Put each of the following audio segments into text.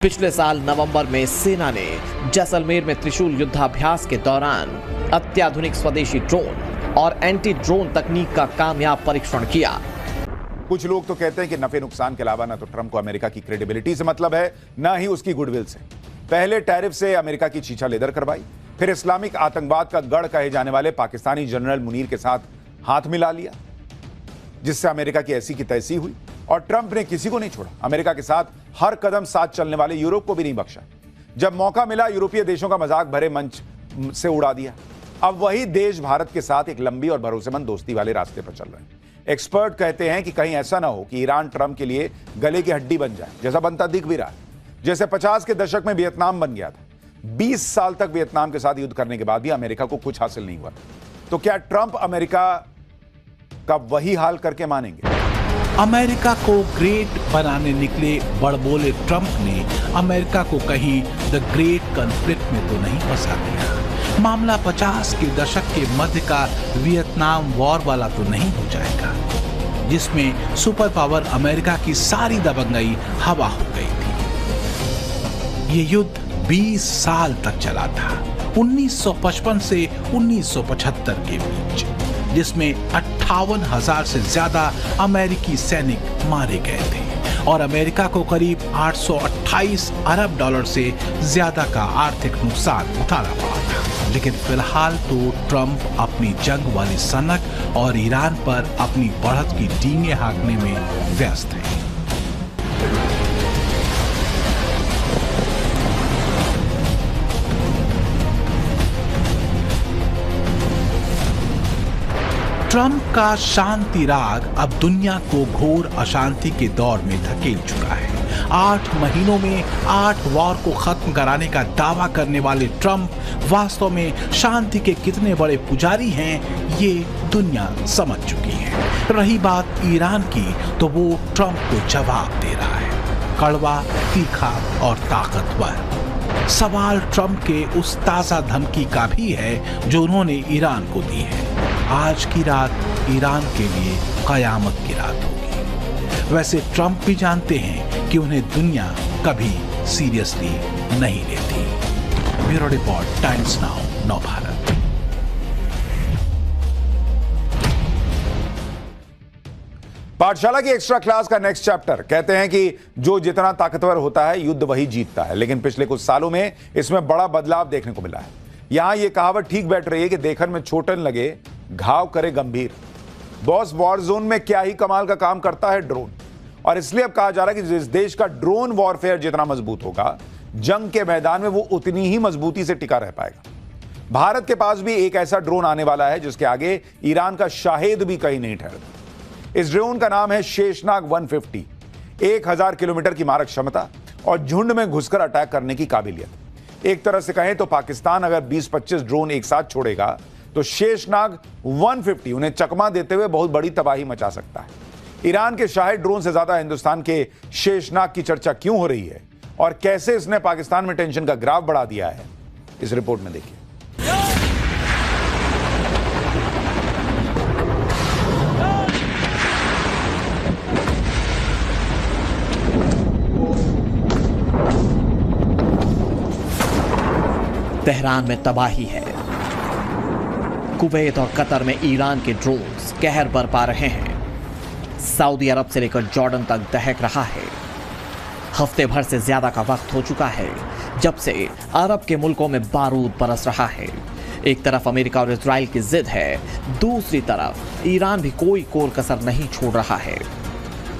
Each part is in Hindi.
पिछले साल नवंबर में सेना ने जैसलमेर में त्रिशूल युद्धाभ्यास के दौरान अत्याधुनिक स्वदेशी ड्रोन और एंटी ड्रोन तकनीक का कामयाब परीक्षण किया। कुछ लोग तो कहते हैं कि नफे नुकसान के अलावा ना तो ट्रंप को अमेरिका की क्रेडिबिलिटी से मतलब है, ना ही उसकी गुडविल से। पहले टैरिफ से अमेरिका की छीछा लेदर करवाई, फिर इस्लामिक आतंकवाद का गढ़ कहे जाने वाले पाकिस्तानी जनरल मुनीर के साथ हाथ मिला लिया, जिससे अमेरिका की ऐसी की तैसी हुई। और ट्रंप ने किसी को नहीं छोड़ा, अमेरिका के साथ हर कदम साथ चलने वाले यूरोप को भी नहीं बख्शा। जब मौका मिला, यूरोपीय देशों का मजाक भरे मंच से उड़ा दिया। अब वही देश भारत के साथ एक लंबी और भरोसेमंद दोस्ती वाले रास्ते पर चल रहे हैं। एक्सपर्ट कहते हैं कि कहीं ऐसा ना हो कि ईरान ट्रंप के लिए गले की हड्डी बन जाए, जैसा बनता दिख भी रहा है। जैसे 50 के दशक में वियतनाम बन गया था। 20 साल तक वियतनाम के साथ युद्ध करने के बाद भी अमेरिका को कुछ हासिल नहीं हुआ। तो क्या ट्रंप अमेरिका का वही हाल करके मानेंगे? अमेरिका को ग्रेट बनाने निकले बड़बोले ट्रंप ने अमेरिका को कहीं द ग्रेट कॉन्फ्लिक्ट में तो नहीं फंसा दिया। मामला 50 के दशक के मध्य का वियतनाम वॉर वाला तो नहीं हो जाएगा, जिसमें सुपर पावर अमेरिका की सारी दबंगई हवा हो गई थी। ये युद्ध 20 साल तक चला था, 1955 से 1975 के बीच, जिसमें 58,000 से ज्यादा अमेरिकी सैनिक मारे गए थे और अमेरिका को करीब 828 अरब डॉलर से ज्यादा का आर्थिक नुकसान उठाना पड़ा था। लेकिन फिलहाल तो ट्रंप अपनी जंग वाली सनक और ईरान पर अपनी बढ़त की डींगे हाँकने में व्यस्त है। ट्रंप का शांति राग अब दुनिया को घोर अशांति के दौर में धकेल चुका है। 8 महीनों में 8 वॉर को खत्म कराने का दावा करने वाले ट्रंप वास्तव में शांति के कितने बड़े पुजारी हैं, ये दुनिया समझ चुकी है। रही बात ईरान की, तो वो ट्रंप को जवाब दे रहा है, कड़वा, तीखा और ताकतवर। सवाल ट्रंप के उस ताजा धमकी का भी है जो उन्होंने ईरान को दी है। आज की रात ईरान के लिए कयामत की रात होगी। वैसे ट्रंप भी जानते हैं कि उन्हें दुनिया कभी सीरियसली नहीं लेती। ब्यूरो रिपोर्ट, टाइम्स नाउ, नव भारत। पाठशाला की एक्स्ट्रा क्लास का नेक्स्ट चैप्टर। कहते हैं कि जो जितना ताकतवर होता है, युद्ध वही जीतता है। लेकिन पिछले कुछ सालों में इसमें बड़ा बदलाव देखने को मिला है। यहां यह कहावत ठीक बैठ रही है कि देखन में छोटन लगे, घाव करे गंभीर। बॉस, वॉर जोन में क्या ही कमाल का काम करता है ड्रोन। और इसलिए अब कहा जा रहा है कि जिस देश का ड्रोन वॉरफेयर जितना मजबूत होगा, जंग के मैदान में वो उतनी ही मजबूती से टिका रह पाएगा। भारत के पास भी एक ऐसा ड्रोन आने वाला है जिसके आगे ईरान का शाहेद भी कहीं नहीं ठहरता। इस ड्रोन का नाम है शेषनाग 150। 1000 किलोमीटर की मारक क्षमता और झुंड में घुसकर अटैक करने की काबिलियत। एक तरह से कहें तो पाकिस्तान अगर 20-25 ड्रोन एक साथ छोड़ेगा तो शेषनाग 150 उन्हें चकमा देते हुए बहुत बड़ी तबाही मचा सकता है। ईरान के शाहिद ड्रोन से ज्यादा हिंदुस्तान के शेषनाग की चर्चा क्यों हो रही है और कैसे इसने पाकिस्तान में टेंशन का ग्राफ बढ़ा दिया है, इस रिपोर्ट में देखिए। तेहरान में तबाही है। कुवैत और कतर में ईरान के ड्रोन्स कहर बरपा रहे हैं। सऊदी अरब से लेकर जॉर्डन तक दहक रहा है। हफ्ते भर से ज्यादा का वक्त हो चुका है जब से अरब के मुल्कों में बारूद बरस रहा है। एक तरफ अमेरिका और इजराइल की जिद है, दूसरी तरफ ईरान भी कोई कोर कसर नहीं छोड़ रहा है।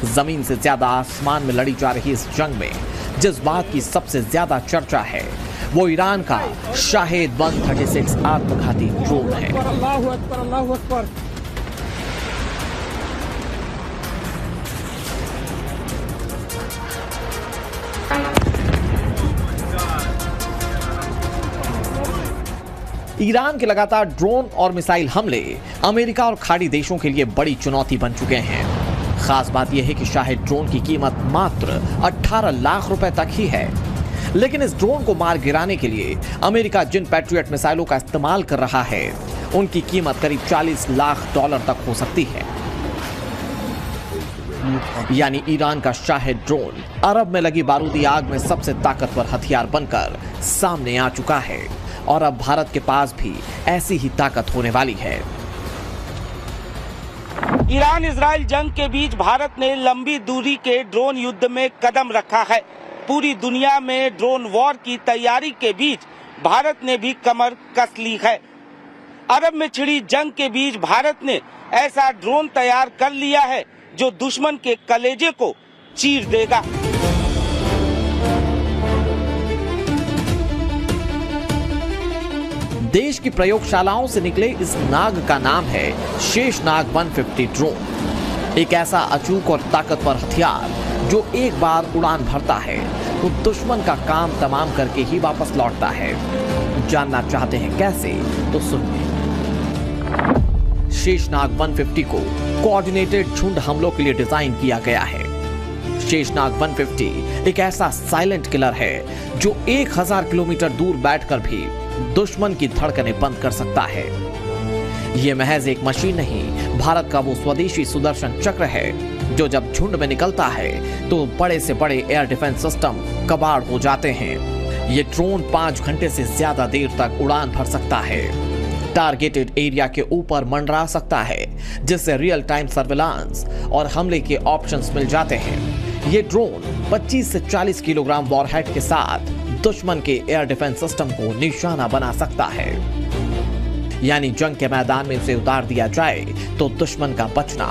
जमीन से ज्यादा आसमान में लड़ी जा रही इस जंग में जिस बात की सबसे ज्यादा चर्चा है वो ईरान का शाहेद 136 आत्मघाती ड्रोन है। अल्लाहू अकबर। ईरान के लगातार ड्रोन और मिसाइल हमले अमेरिका और खाड़ी देशों के लिए बड़ी चुनौती बन चुके हैं। खास बात यह है कि शाहेद ड्रोन की कीमत मात्र 18 लाख रुपए तक ही है। लेकिन इस ड्रोन को मार गिराने के लिए अमेरिका जिन पैट्रियट मिसाइलों का इस्तेमाल कर रहा है, उनकी कीमत करीब $40 लाख तक हो सकती है। यानी ईरान का शाहिद ड्रोन अरब में लगी बारूदी आग में सबसे ताकतवर हथियार बनकर सामने आ चुका है और अब भारत के पास भी ऐसी ही ताकत होने वाली है। ईरान इजराइल जंग के बीच भारत ने लंबी दूरी के ड्रोन युद्ध में कदम रखा है। पूरी दुनिया में ड्रोन वॉर की तैयारी के बीच भारत ने भी कमर कस ली है। अरब में छिड़ी जंग के बीच भारत ने ऐसा ड्रोन तैयार कर लिया है जो दुश्मन के कलेजे को चीर देगा। देश की प्रयोगशालाओं से निकले इस नाग का नाम है शेषनाग 150 ड्रोन। एक ऐसा अचूक और ताकतवर हथियार जो एक बार उड़ान भरता है तो दुश्मन का काम तमाम करके ही वापस लौटता है। जानना चाहते हैं कैसे? तो सुनिए। शेषनाग 150 को कोऑर्डिनेटेड झुंड हमलों के लिए डिजाइन किया गया है। शेषनाग 150 एक ऐसा साइलेंट किलर है जो 1000 किलोमीटर दूर बैठकर भी दुश्मन की धड़कनें बंद कर सकता है। यह महज एक मशीन नहीं, भारत का वो स्वदेशी सुदर्शन चक्र है जो जब झुंड में निकलता है तो बड़े से बड़े एयर डिफेंस सिस्टम कबाड़ हो जाते हैं। ये ड्रोन 5 घंटे से ज्यादा देर तक उड़ान भर सकता है, टारगेटेड एरिया के ऊपर मंडरा सकता है, जिससे रियल टाइम सर्विलांस और हमले के ऑप्शंस मिल जाते हैं। ये ड्रोन 25 से 40 किलोग्राम वॉरहेड के साथ दुश्मन के एयर डिफेंस सिस्टम को निशाना बना सकता है। यानी जंग के मैदान में उसे उतार दिया जाए तो दुश्मन का बचना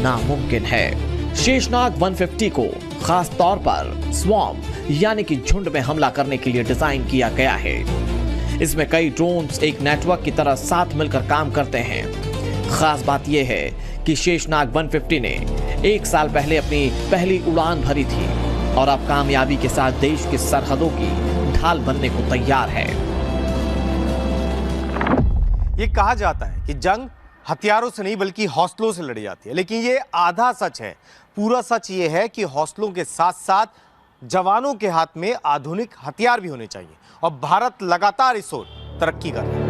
नामुमकिन है। शेषनाग 150 को खास तौर पर स्वॉर्म यानी कि झुंड में हमला करने के लिए डिजाइन किया गया है। इसमें कई ड्रोन्स एक नेटवर्क की तरह साथ मिलकर काम करते हैं। खास बात यह है कि शेषनाग 150 ने 1 साल पहले अपनी पहली उड़ान भरी थी और अब कामयाबी के साथ देश की सरहदों की ढाल बनने को तैयार है। ये कहा जाता है कि जंग हथियारों से नहीं बल्कि हौसलों से लड़ी जाती है, लेकिन ये आधा सच है। पूरा सच ये है कि हौसलों के साथ साथ जवानों के हाथ में आधुनिक हथियार भी होने चाहिए और भारत लगातार इस ओर तरक्की कर रहा है।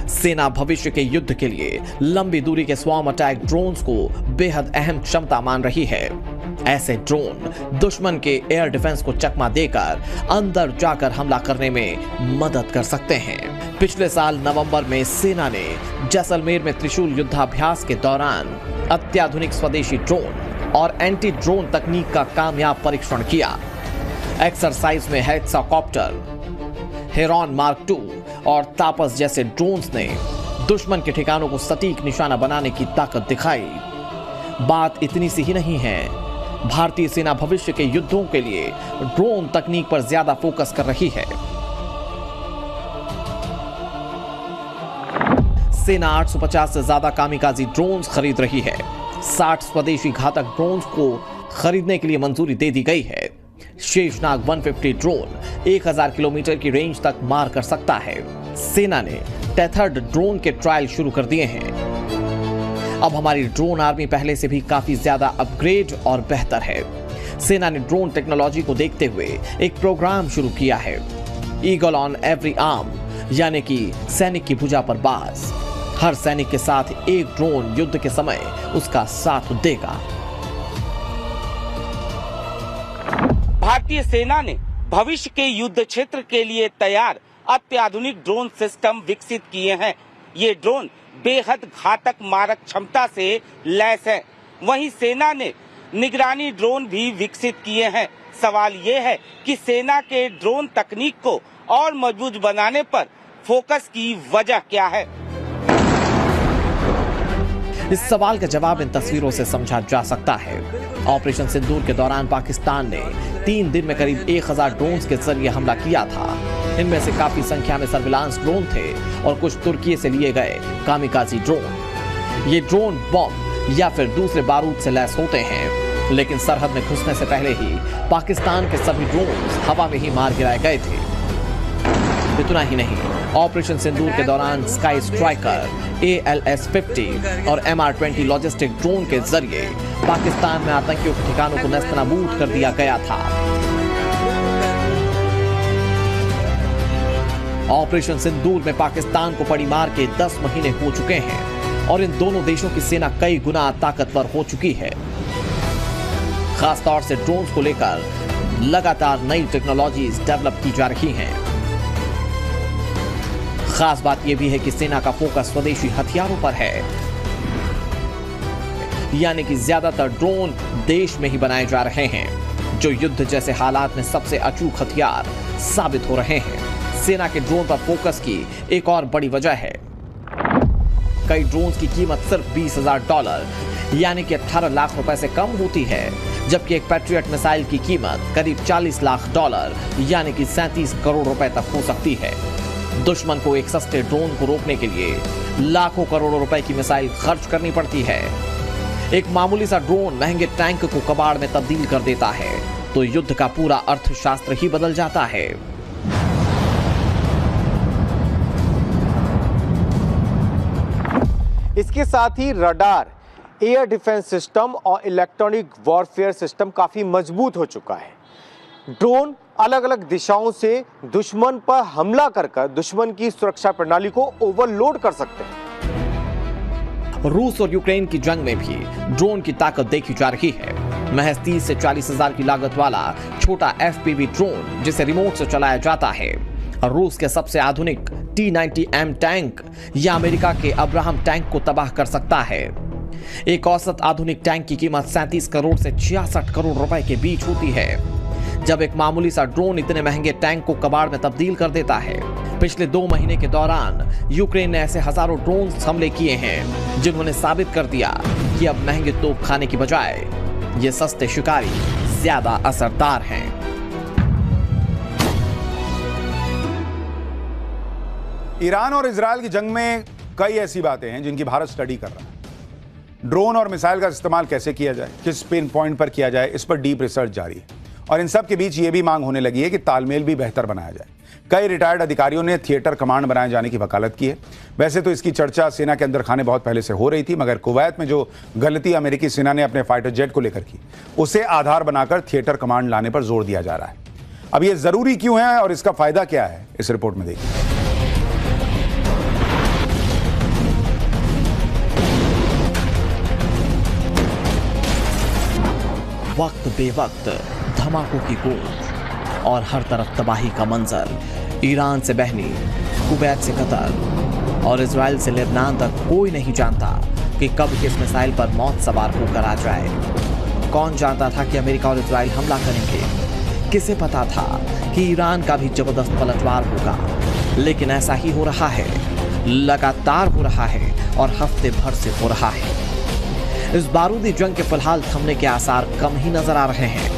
सेना भविष्य के युद्ध के लिए लंबी दूरी के स्वॉर्म अटैक ड्रोन्स को बेहद अहम क्षमता मान रही है। ऐसे ड्रोन दुश्मन के एयर डिफेंस को चकमा देकर अंदर जाकर हमला करने में मदद कर सकते हैं। पिछले साल नवंबर में सेना ने जैसलमेर में त्रिशूल युद्धाभ्यास के दौरान अत्याधुनिक स्वदेशी ड्रोन और एंटी ड्रोन तकनीक का कामयाब परीक्षण किया। एक्सरसाइज में हेक्साकॉप्टर, हेरॉन मार्क II और तापस जैसे ड्रोन्स ने दुश्मन के ठिकानों को सटीक निशाना बनाने की ताकत दिखाई। बात इतनी सी ही नहीं है, भारतीय सेना भविष्य के युद्धों के लिए ड्रोन तकनीक पर ज्यादा फोकस कर रही है। सेना 850 से ज्यादा कामिकाजी ड्रोन्स खरीद रही है। 60 स्वदेशी घातक ड्रोन्स को खरीदने के लिए मंजूरी दे दी गई है। शेषनाग 150 ड्रोन 1000 किलोमीटर की रेंज तक मार कर सकता है। सेना ने टेथर्ड ड्रोन के ट्रायल शुरू कर दिए हैं। अब हमारी ड्रोन आर्मी पहले से भी काफी ज्यादा अपग्रेड और बेहतर है। सेना ने ड्रोन टेक्नोलॉजी को देखते हुए एक प्रोग्राम शुरू किया है, ईगल ऑन एवरी आर्म, यानी कि सैनिक की भुजा पर बाज। हर सैनिक के साथ एक ड्रोन युद्ध के समय उसका साथ देगा। भारतीय सेना ने भविष्य के युद्ध क्षेत्र के लिए तैयार अत्याधुनिक ड्रोन सिस्टम विकसित किए हैं। ये ड्रोन बेहद घातक मारक क्षमता से लैस है। वहीं सेना ने निगरानी ड्रोन भी विकसित किए हैं। सवाल ये है कि सेना के ड्रोन तकनीक को और मजबूत बनाने पर फोकस की वजह क्या है? इस सवाल का जवाब इन तस्वीरों से समझा जा सकता है। ऑपरेशन सिंदूर के दौरान पाकिस्तान ने 3 दिन में करीब 1000 ड्रोन्स के जरिए हमला किया था। इनमें से काफी संख्या में सर्विलांस ड्रोन थे और कुछ तुर्की से लिए गए कामिकाजी ड्रोन। ये ड्रोन बम या फिर दूसरे बारूद से लैस होते हैं, लेकिन सरहद में घुसने से पहले ही पाकिस्तान के सभी ड्रोन हवा में ही मार गिराए गए थे। इतना ही नहीं, ऑपरेशन सिंदूर के दौरान स्काई स्ट्राइकर, ALS-50 और MR-20 लॉजिस्टिक ड्रोन के जरिए पाकिस्तान में आतंकियों के ठिकानों को नेस्तनाबूद कर दिया गया था। ऑपरेशन सिंदूर में पाकिस्तान को पड़ी मार के 10 महीने हो चुके हैं। और इन दोनों देशों की सेना कई गुना ताकतवर हो चुकी है। खासतौर से ड्रोन्स को लेकर लगातार नई टेक्नोलॉजीज डेवलप की जा रही हैं। खास बात यह भी है कि सेना का फोकस स्वदेशी हथियारों पर है, यानी कि ज्यादातर ड्रोन देश में ही बनाए जा रहे हैं, जो युद्ध जैसे हालात में सबसे अचूक हथियार साबित हो रहे हैं। सेना के ड्रोन पर फोकस की एक और बड़ी वजह है, कई ड्रोन्स की कीमत सिर्फ $20,000 यानी कि 18 लाख रुपए से कम होती है, जबकि एक पैट्रियट मिसाइल की कीमत करीब $40 लाख यानी कि 37 करोड़ रुपए तक हो सकती है। दुश्मन को एक सस्ते ड्रोन को रोकने के लिए लाखों करोड़ों रुपए की मिसाइल खर्च करनी पड़ती है। एक मामूली सा ड्रोन महंगे टैंक को कबाड़ में तब्दील कर देता है, तो युद्ध का पूरा अर्थशास्त्र ही बदल जाता है। इसके साथ ही रडार, एयर डिफेंस सिस्टम और इलेक्ट्रॉनिक वॉरफेयर सिस्टम काफी मजबूत हो चुका है। ड्रोन अलग अलग दिशाओं से दुश्मन पर हमला कर दुश्मन की सुरक्षा प्रणाली को ओवरलोड कर सकते हैं। रूस और यूक्रेन की जंग में भी ड्रोन की ताकत देखी जा रही है। महज 30 से 40 हजार की लागत वाला छोटा FPV ड्रोन, जिसे रिमोट से चलाया जाता है, रूस के सबसे आधुनिक T-90M टैंक या अमेरिका के अब्राहम टैंक को तबाह कर सकता है। एक औसत आधुनिक टैंक की कीमत 37 करोड़ से 66 करोड़ रुपए के बीच होती है, जब एक मामूली सा ड्रोन इतने महंगे टैंक को कबाड़ में तब्दील कर देता है। पिछले 2 महीने के दौरान यूक्रेन ने ऐसे हजारों ड्रोन हमले किए हैं, जिन्होंने साबित कर दिया कि अब महंगे तोप खाने की बजाय ये सस्ते शिकारी ज्यादा असरदार हैं। ईरान और इजरायल की जंग में कई ऐसी बातें हैं जिनकी भारत स्टडी कर रहा है। ड्रोन और मिसाइल का इस्तेमाल कैसे किया जाए, किस पिन पॉइंट पर किया जाए, इस पर डीप रिसर्च जारी है। और इन सब के बीच ये भी मांग होने लगी है कि तालमेल भी बेहतर बनाया जाए। कई रिटायर्ड अधिकारियों ने थिएटर कमांड बनाए जाने की वकालत की है। वैसे तो इसकी चर्चा सेना के अंदर खाने बहुत पहले से हो रही थी, मगर कुवैत में जो गलती अमेरिकी सेना ने अपने फाइटर जेट को लेकर की, उसे आधार बनाकर थिएटर कमांड लाने पर जोर दिया जा रहा है। अब ये जरूरी क्यों है और इसका फायदा क्या है, इस रिपोर्ट में देखिए। वक्त बेवक्त धमाकों की गूंज और हर तरफ तबाही का मंजर। ईरान से बहनी, कुवैत से कतर और इजराइल से लेबनान तक कोई नहीं जानता कि कब किस मिसाइल पर मौत सवार होकर आ जाए। कौन जानता था कि अमेरिका और इजराइल हमला करेंगे? किसे पता था कि ईरान का भी जबरदस्त पलटवार होगा? लेकिन ऐसा ही हो रहा है, लगातार हो रहा है और हफ्ते भर से हो रहा है। इस बारूदी जंग के फिलहाल थमने के आसार कम ही नजर आ रहे हैं।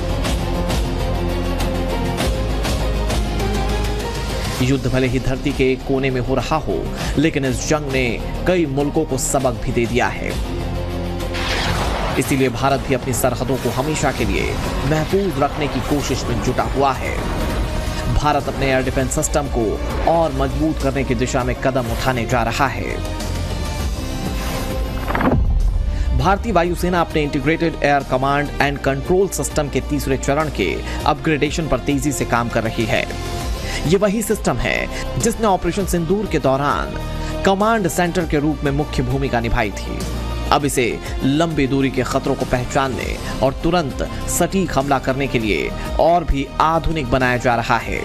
युद्ध भले ही धरती के एक कोने में हो रहा हो, लेकिन इस जंग ने कई मुल्कों को सबक भी दे दिया है। इसीलिए भारत भी अपनी सरहदों को हमेशा के लिए महफूज रखने की कोशिश में जुटा हुआ है। भारत अपने एयर डिफेंस सिस्टम को और मजबूत करने की दिशा में कदम उठाने जा रहा है। भारतीय वायुसेना अपने integrated air command and control system के तीसरे चरण के अपग्रेडेशन पर तेजी से काम कर रही है। ये वही सिस्टम है जिसने ऑपरेशन सिंदूर के दौरान कमांड सेंटर के रूप में मुख्य भूमिका निभाई थी। अब इसे लंबी दूरी के खतरों को पहचानने और तुरंत सटीक हमला करने के लिए और भी आधुनिक बनाया जा रहा है।